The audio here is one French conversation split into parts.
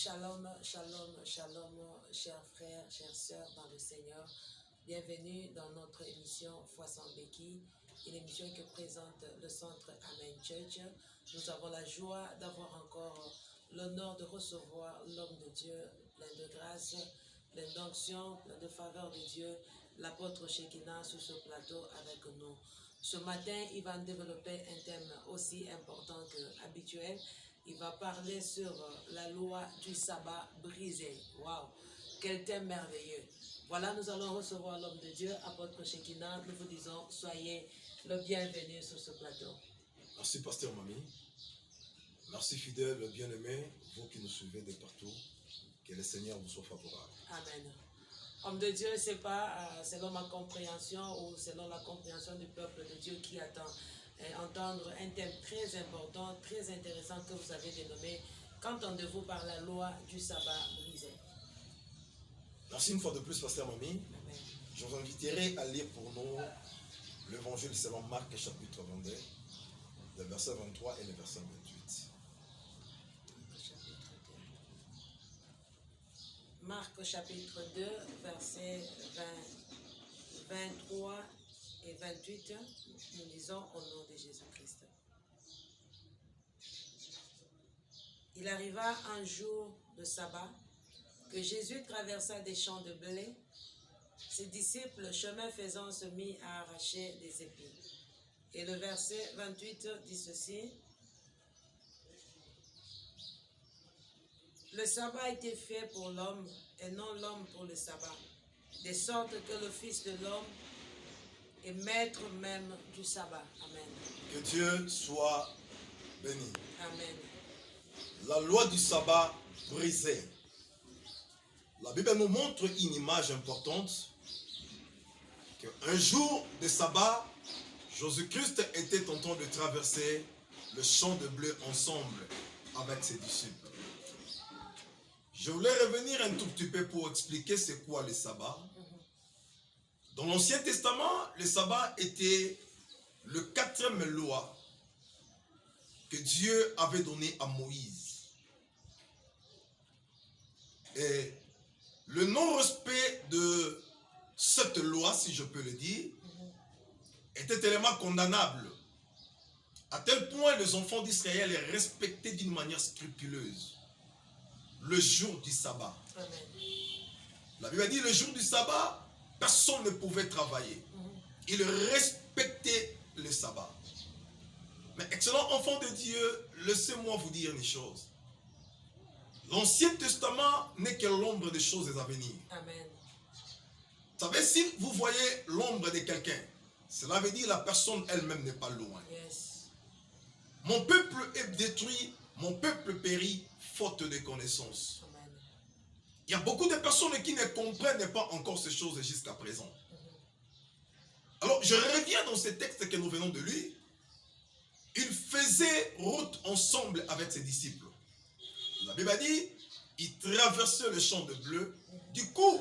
Shalom, shalom, shalom, chers frères, chères sœurs dans le Seigneur. Bienvenue dans notre émission Foi sans béquille, une émission que présente le centre Amen Church. Nous avons la joie d'avoir encore l'honneur de recevoir l'homme de Dieu, plein de grâce, plein d'onction, plein de faveur de Dieu, l'apôtre Shekinah sur ce plateau avec nous. Ce matin, il va développer un thème aussi important qu'habituel. Il va parler sur la loi du sabbat brisé. Waouh, quel thème merveilleux. Voilà, nous allons recevoir l'homme de Dieu, apôtre Shekinah. Nous vous disons, soyez le bienvenu sur ce plateau. Merci, pasteur Mami. Merci, fidèle, bien-aimé, vous qui nous suivez de partout. Que le Seigneur vous soit favorable. Amen. Homme de Dieu, ce n'est pas selon ma compréhension ou selon la compréhension du peuple de Dieu qui attend entendre un thème très important, très intéressant que vous avez dénommé. Qu'entendez-vous par la loi du sabbat brisé? Merci une fois de plus, pasteur Mami. Amen. Je vous inviterai à lire pour nous l'évangile selon Marc, chapitre 22, le verset 23 et le verset 28. Marc chapitre 2, versets 23 et 28, nous lisons au nom de Jésus-Christ. Il arriva un jour de sabbat que Jésus traversa des champs de blé. Ses disciples, chemin faisant, se mit à arracher des épis. Et le verset 28 dit ceci. Le sabbat a été fait pour l'homme et non l'homme pour le sabbat, de sorte que le Fils de l'homme est maître même du sabbat. Amen. Que Dieu soit béni. Amen. La loi du sabbat brisée. La Bible nous montre une image importante. Qu'un jour de sabbat, Jésus-Christ était en train de traverser le champ de blé ensemble avec ses disciples. Je voulais revenir un tout petit peu pour expliquer c'est quoi le sabbat. Dans l'Ancien Testament, le sabbat était le 4e loi que Dieu avait donnée à Moïse. Et le non-respect de cette loi, si je peux le dire, était tellement condamnable, à tel point les enfants d'Israël les respectaient d'une manière scrupuleuse le jour du sabbat. Amen. La Bible dit le jour du sabbat, personne ne pouvait travailler. Ils respectaient le sabbat. Mais excellent enfant de Dieu, laissez-moi vous dire une chose. L'Ancien Testament n'est que l'ombre des choses à venir. Amen. Vous savez, si vous voyez l'ombre de quelqu'un, cela veut dire que la personne elle-même n'est pas loin. Yes. Mon peuple est détruit, mon peuple périt, faute de connaissances. Amen. Il y a beaucoup de personnes qui ne comprennent pas encore ces choses jusqu'à présent. Alors, je reviens dans ce texte que nous venons de lire. Il faisait route ensemble avec ses disciples. La Bible dit, il traversait le champ de blé. Du coup,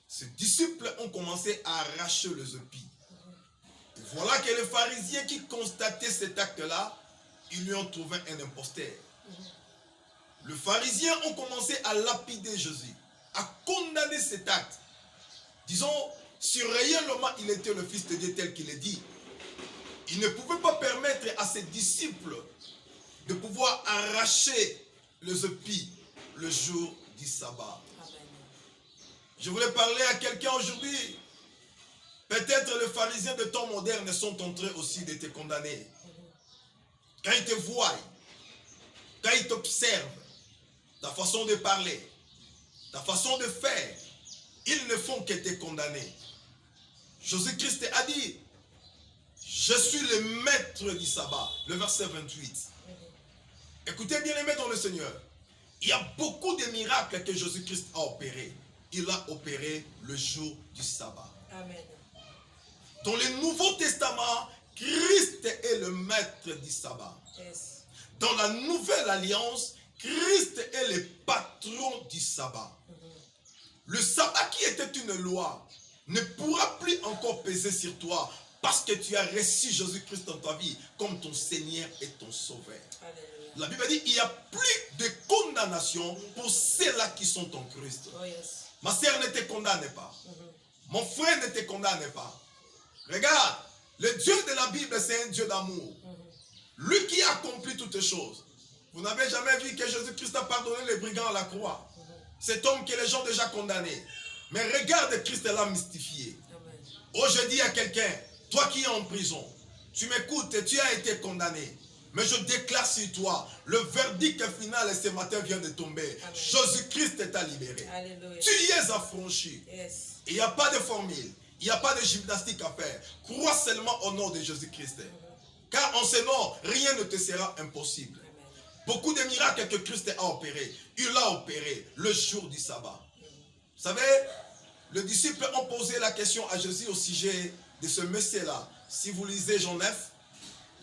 ses disciples ont commencé à arracher les épis. Et voilà que les pharisiens qui constataient cet acte-là, ils lui ont trouvé un imposteur. Les pharisiens ont commencé à lapider Jésus, à condamner cet acte. Disons, si réellement il était le Fils de Dieu tel qu'il est dit, il ne pouvait pas permettre à ses disciples de pouvoir arracher les épis le jour du sabbat. Amen. Je voulais parler à quelqu'un aujourd'hui. Peut-être les pharisiens de temps moderne sont en train aussi de te condamner. Quand ils te voient, quand ils t'observent, ta façon de parler, ta façon de faire, ils ne font que te condamner. Jésus-Christ a dit, je suis le maître du sabbat. Le verset 28. Écoutez bien aimés dans le Seigneur. Il y a beaucoup de miracles que Jésus-Christ a opérés. Il a opéré le jour du sabbat. Amen. Dans le Nouveau Testament, Christ est le maître du sabbat. Yes. Dans la Nouvelle Alliance, Christ est le patron du sabbat. Le sabbat qui était une loi ne pourra plus encore peser sur toi parce que tu as reçu Jésus-Christ dans ta vie comme ton Seigneur et ton Sauveur. Alléluia. La Bible dit qu'il n'y a plus de condamnation condamnation pour ceux-là qui sont en Christ. Oh, yes. Ma sœur ne te condamne pas. Mon frère ne te condamne pas. Regarde, le Dieu de la Bible, c'est un Dieu d'amour. Lui qui a accompli toutes choses. Vous n'avez jamais vu que Jésus-Christ a pardonné les brigands à la croix. Cet homme que les gens ont déjà condamné. Mais regarde, Christ l'a mystifié. Oh, je dis à quelqu'un, toi qui es en prison, tu m'écoutes, tu as été condamné. Mais je déclare sur toi, le verdict final ce matin vient de tomber. Jésus-Christ t'a libéré. Alléluia. Tu y es affranchi. Yes. Il n'y a pas de formule, il n'y a pas de gymnastique à faire. Crois seulement au nom de Jésus-Christ. Car en ce nom, rien ne te sera impossible. Amen. Beaucoup de miracles que Christ a opérés, il a opéré le jour du sabbat. Vous savez, les disciples ont posé la question à Jésus au sujet de ce monsieur-là. Si vous lisez Jean 9,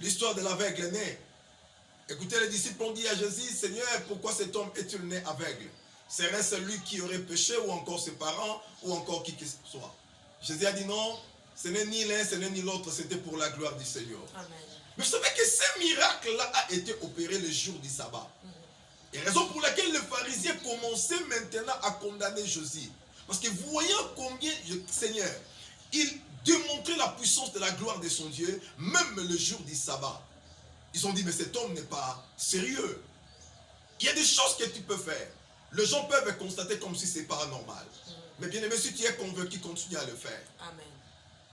l'histoire de l'aveugle né. Écoutez, les disciples ont dit à Jésus, Seigneur, pourquoi cet homme est-il né aveugle? Serait celui qui aurait péché ou encore ses parents ou encore qui que ce soit? Jésus a dit non, ce n'est ni l'un, ce n'est ni l'autre, c'était pour la gloire du Seigneur. Amen. Mais vous savez que ce miracle-là a été opéré le jour du sabbat. Et raison pour laquelle les pharisiens commençaient maintenant à condamner Jésus. Parce que voyant combien le Seigneur, il démontrait la puissance de la gloire de son Dieu, même le jour du sabbat. Ils ont dit, mais cet homme n'est pas sérieux. Il y a des choses que tu peux faire. Les gens peuvent constater comme si c'est paranormal. Mais bien aimé, si tu es convaincu, continue à le faire. Amen.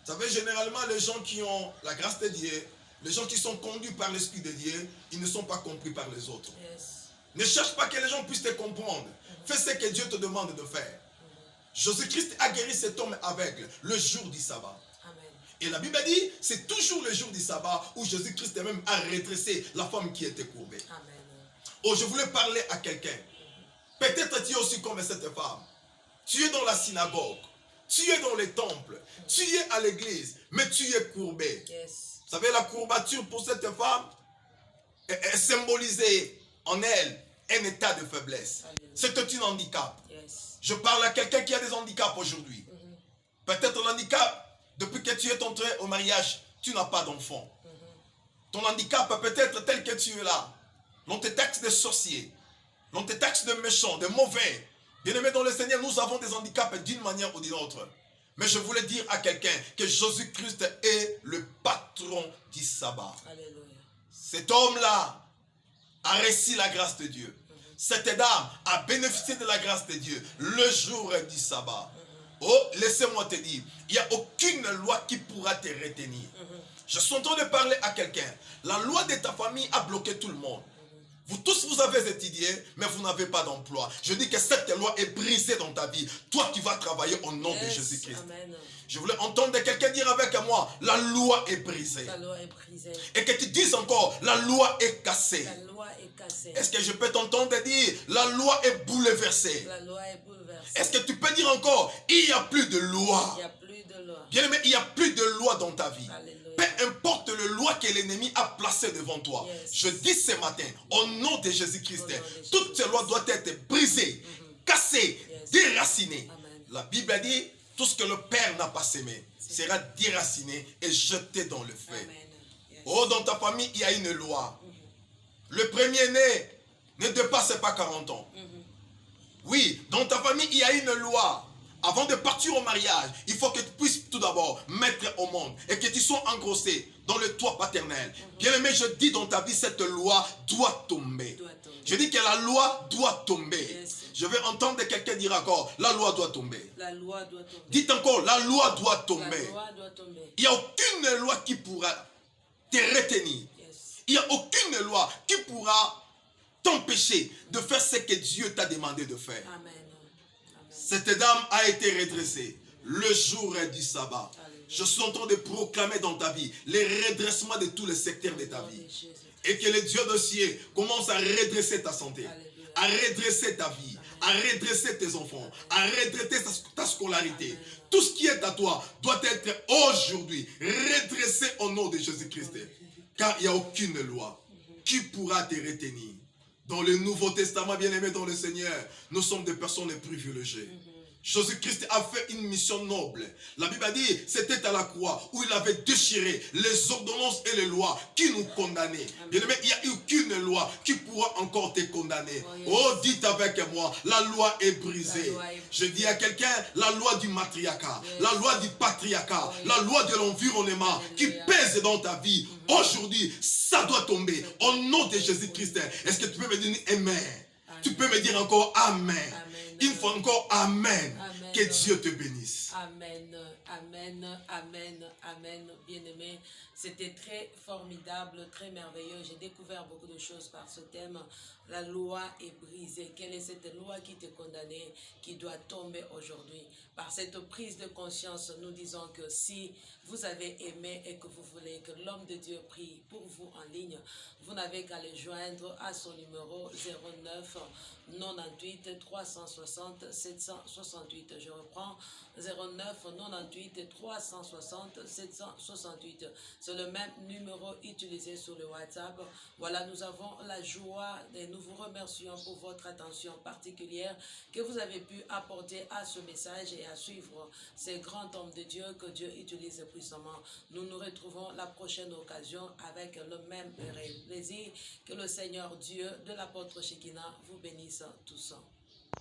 Vous savez, généralement, les gens qui ont la grâce de Dieu, les gens qui sont conduits par l'Esprit de Dieu, ils ne sont pas compris par les autres. Yes. Ne cherche pas que les gens puissent te comprendre. Fais ce que Dieu te demande de faire. Jésus-Christ a guéri cet homme aveugle le jour du sabbat. Amen. Et la Bible dit, c'est toujours le jour du sabbat où Jésus-Christ même a redressé la femme qui était courbée. Amen. Oh, je voulais parler à quelqu'un. Peut-être tu es aussi comme cette femme. Tu es dans la synagogue, tu es dans les temples, tu es à l'église, mais tu es courbé. Yes. Vous savez, la courbature pour cette femme est symbolisée en elle un état de faiblesse. C'est un handicap. Yes. Je parle à quelqu'un qui a des handicaps aujourd'hui. Peut-être l'handicap, depuis que tu es entré au mariage, tu n'as pas d'enfant. Ton handicap peut être tel que tu es là. On te taxe de sorcier, on te taxe de méchant, de mauvais. Bien-aimés dans le Seigneur, nous avons des handicaps d'une manière ou d'une autre. Mais je voulais dire à quelqu'un que Jésus-Christ est le patron du sabbat. Alléluia. Cet homme-là a reçu la grâce de Dieu. Cette dame a bénéficié de la grâce de Dieu le jour du sabbat. Oh, laissez-moi te dire, il n'y a aucune loi qui pourra te retenir. Je suis en train de parler à quelqu'un. La loi de ta famille a bloqué tout le monde. Vous tous, vous avez étudié, mais vous n'avez pas d'emploi. Je dis que cette loi est brisée dans ta vie. Toi, tu vas travailler au nom de Jésus-Christ. Amen. Je voulais entendre quelqu'un dire avec moi, la loi est brisée. La loi est brisée. Et que tu dises encore, la loi est cassée. La loi est cassée. Est-ce que je peux t'entendre dire, la loi est bouleversée? La loi est bouleversée. Est-ce que tu peux dire encore, il n'y a plus de loi? Il n'y a plus de loi. Bien aimé, il n'y a plus de loi dans ta vie. Alléluia. Peu importe le loi que l'ennemi a placé devant toi. Yes. Je dis ce matin, au nom de Jésus-Christ, Au nom de Jésus. toutes ces lois doivent être brisées, cassées, Yes. déracinées. Amen. La Bible dit, tout ce que le Père n'a pas semé sera déraciné et jeté dans le feu. Amen. Yes. Oh, dans ta famille, il y a une loi. Le premier-né ne dépasse pas 40 ans. Oui, dans ta famille, il y a une loi. Avant de partir au mariage, il faut que tu puisses tout d'abord mettre au monde et que tu sois engrossé dans le toit paternel. Bien aimé, je dis dans ta vie, cette loi doit tomber. Doit tomber. Je dis que la loi doit tomber. Yes. Je vais entendre quelqu'un dire encore, la loi doit tomber. La loi doit tomber. Dites encore, la loi doit La tomber. loi doit tomber. Il n'y a aucune loi qui pourra te retenir. Yes. Il n'y a aucune loi qui pourra t'empêcher de faire ce que Dieu t'a demandé de faire. Amen. Amen. Cette dame a été redressée le jour du sabbat. Alléluia. Je suis en train de proclamer dans ta vie les redressements de tous les secteurs de ta Au nom vie. de Jésus. Et que le Dieu de ciel commence à redresser ta santé, Alléluia. à redresser ta vie, à redresser tes enfants, à redresser ta scolarité. Tout ce qui est à toi doit être aujourd'hui redressé au nom de Jésus-Christ. Car il n'y a aucune loi qui pourra te retenir. Dans le Nouveau Testament, bien-aimé dans le Seigneur, nous sommes des personnes privilégiées. Jésus-Christ a fait une mission noble. La Bible a dit, c'était à la croix où il avait déchiré les ordonnances et les lois qui nous condamnaient. Bien-aimé, il n'y a aucune loi qui pourra encore te condamner. Oh, dites avec moi, la loi est brisée. Je dis à quelqu'un, la loi du matriarcat, la loi du patriarcat, la loi de l'environnement qui pèse dans ta vie. Aujourd'hui, ça doit tomber. Au nom de Jésus-Christ, est-ce que tu peux me dire Amen? Tu peux me dire encore Amen. Une fois encore, Amen. Amen. Que Dieu te bénisse. Amen, amen, amen, amen. Bien-aimé, c'était très formidable, très merveilleux. J'ai découvert beaucoup de choses par ce thème. La loi est brisée. Quelle est cette loi qui te condamnait, qui doit tomber aujourd'hui? Par cette prise de conscience, nous disons que si vous avez aimé et que vous voulez que l'homme de Dieu prie pour vous en ligne, vous n'avez qu'à le joindre à son numéro 09 98 360 768. Je reprends 09 98 360 768. C'est le même numéro utilisé sur le WhatsApp. Voilà, nous avons la joie et nous vous remercions pour votre attention particulière que vous avez pu apporter à ce message et à suivre ces grands hommes de Dieu que Dieu utilise puissamment. Nous nous retrouvons la prochaine occasion avec le même plaisir. Que le Seigneur Dieu de l'apôtre Shekinah vous bénisse tous.